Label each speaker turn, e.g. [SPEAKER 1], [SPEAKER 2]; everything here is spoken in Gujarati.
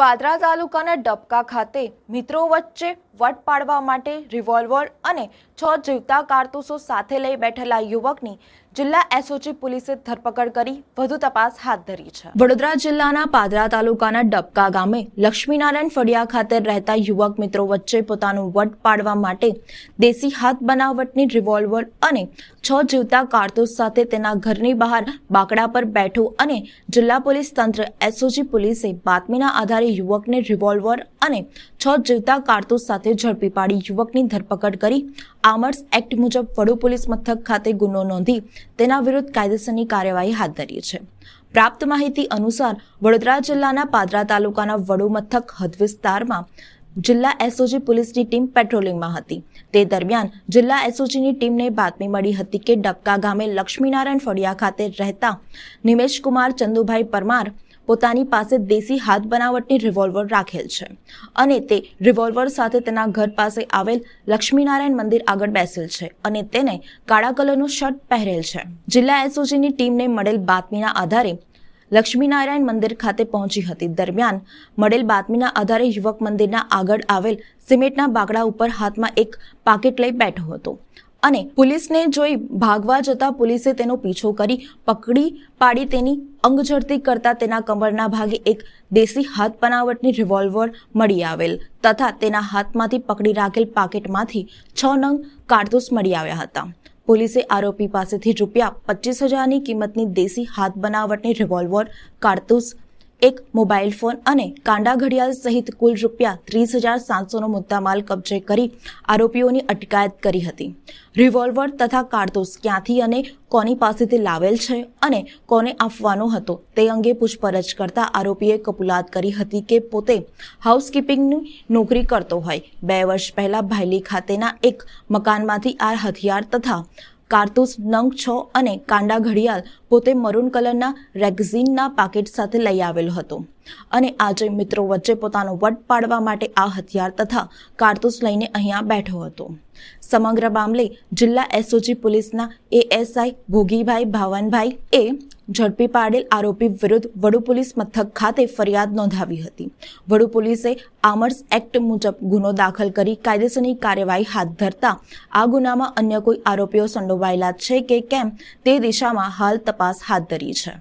[SPEAKER 1] પાદરા તાલુકાના ડબકા ખાતે મિત્રો વચ્ચે વટ પાડવા માટે રિવોલ્વર અને 6 જીવતા કારતૂસો સાથે લઈ બેઠેલા યુવકની જિલ્લા એસઓજી પોલીસે ધરપકડ કરી વધુ તપાસ હાથ ધરી છે। વડોદરા જિલ્લાના પાદરા તાલુકાના ડબકા ગામે લક્ષ્મીનારાયણ ફળિયા ખાતે રહેતા યુવક મિત્રો વચ્ચે પોતાનું વટ પાડવા માટે દેશી હાથ બનાવટની રિવોલ્વર અને 6 જીવતા કારતૂસ સાથે તેના ઘરની બહાર બાકડા પર બેઠું અને જિલ્લા પોલીસ તંત્ર એસઓજી પોલીસે બાતમીના આધારે યુવકને રિવોલ્વર અને 6 જીવતા કારતૂસ સાથે ઝડપી પાડી યુવકની ધરપકડ કરી આર્મ્સ એક્ટ મુજબ વડુ પોલીસ મથક ખાતે ગુનો નોંધી તેના વિરુદ્ધ કાયદેસરની કાર્યવાહી હાથ ધરી છે। પ્રાપ્ત માહિતી અનુસાર વડોદરા જિલ્લાના પાદરા તાલુકાના વડુ મથક હદ વિસ્તારમાં જિલ્લા એસઓજી પોલીસની ટીમ પેટ્રોલિંગમાં હતી। તે દરમિયાન જિલ્લા એસઓજીની ટીમને બાતમી મળી હતી કે ડબકા ગામે લક્ષ્મીનારાયણ ફળિયા ખાતે રહેતા નિમેશકુમાર ચંદુભાઈ પરમાર પોતાની પાસે દેશી હાથ બનાવટની રિવોલ્વર રાખેલ છે અને તે રિવોલ્વર સાથે તેના ઘર પાસે આવેલ લક્ષ્મીનારાયણ મંદિર આગળ બેસેલ છે અને તેને કાળા કલરનું શર્ટ પહેરેલ છે। જિલ્લા એસઓજીની ટીમને મળેલ બાતમીના આધારે લક્ષ્મીનારાયણ મંદિર ખાતે પહોંચી હતી। દરમિયાન મળેલ બાતમીના આધારે યુવક મંદિરના આગળ આવેલ સિમેન્ટના બાકડા ઉપર હાથમાં એક પાકીટ લઈ બેઠો હતો અને પોલીસને જોઈ ભાગવા જતા પોલીસે તેનો પીછો કરી પકડી પાડી તેની અંગઝડતી કરતા તેના કમરના ભાગે એક દેશી હાથ બનાવટની રિવોલ્વર મળી આવેલ તથા તેના હાથમાંથી પકડી રાખેલ પાકીટમાંથી 6 નંગ કારતૂસ મળી આવ્યા હતા। પોલીસે આરોપી પાસેથી ₹25,000ની કિંમતની દેશી હાથ બનાવટની રિવોલ્વર, કારતૂસ, એક મોબાઈલ ફોન અને કાંડા ઘડિયાળ સહિત કુલ ₹30,700નો મુદ્દામાલ કબજે કરી આરોપીઓની અટકાયત કરી હતી। રિવોલ્વર તથા કારતૂસ ક્યાંથી અને કોની પાસેથી લાવેલ છે અને કોને આપવાનો હતો તે અંગે પૂછપરછ કરતા આરોપીએ કબૂલાત કરી હતી કે પોતે હાઉસકીપિંગની નોકરી કરતો હોય 2 વર્ષ પહેલા ભાયલી ખાતેના એક મકાનમાંથી આ હથિયાર તથા કારતૂસ નંગ 6 અને કાંડા ઘડિયાળ પોતે મરૂન કલરના રેક્ઝિનના પાકેટ સાથે લઈ આવેલો હતો અને આજે મિત્રો વચ્ચે પોતાનો વટ પાડવા માટે આ હથિયાર તથા કારતૂસ લઈને અહીંયા બેઠો હતો। સમગ્ર મામલે જિલ્લા એસઓજી પોલીસના એએસઆઈ ભોગીભાઈ ભાવનભાઈ એ ઝડપી પાડેલ આરોપી વિરુદ્ધ વડુ પોલીસ મથક ખાતે ફરિયાદ નોંધાવી હતી। વડુ પોલીસે આર્મ્સ એક્ટ મુજબ ગુનો દાખલ કરી કાયદેસરની કાર્યવાહી હાથ ધરતા આ ગુનામાં અન્ય કોઈ આરોપીઓ સંડોવાયેલા છે કે કેમ તે દિશામાં હાલ તપાસ હાથ ધરી છે।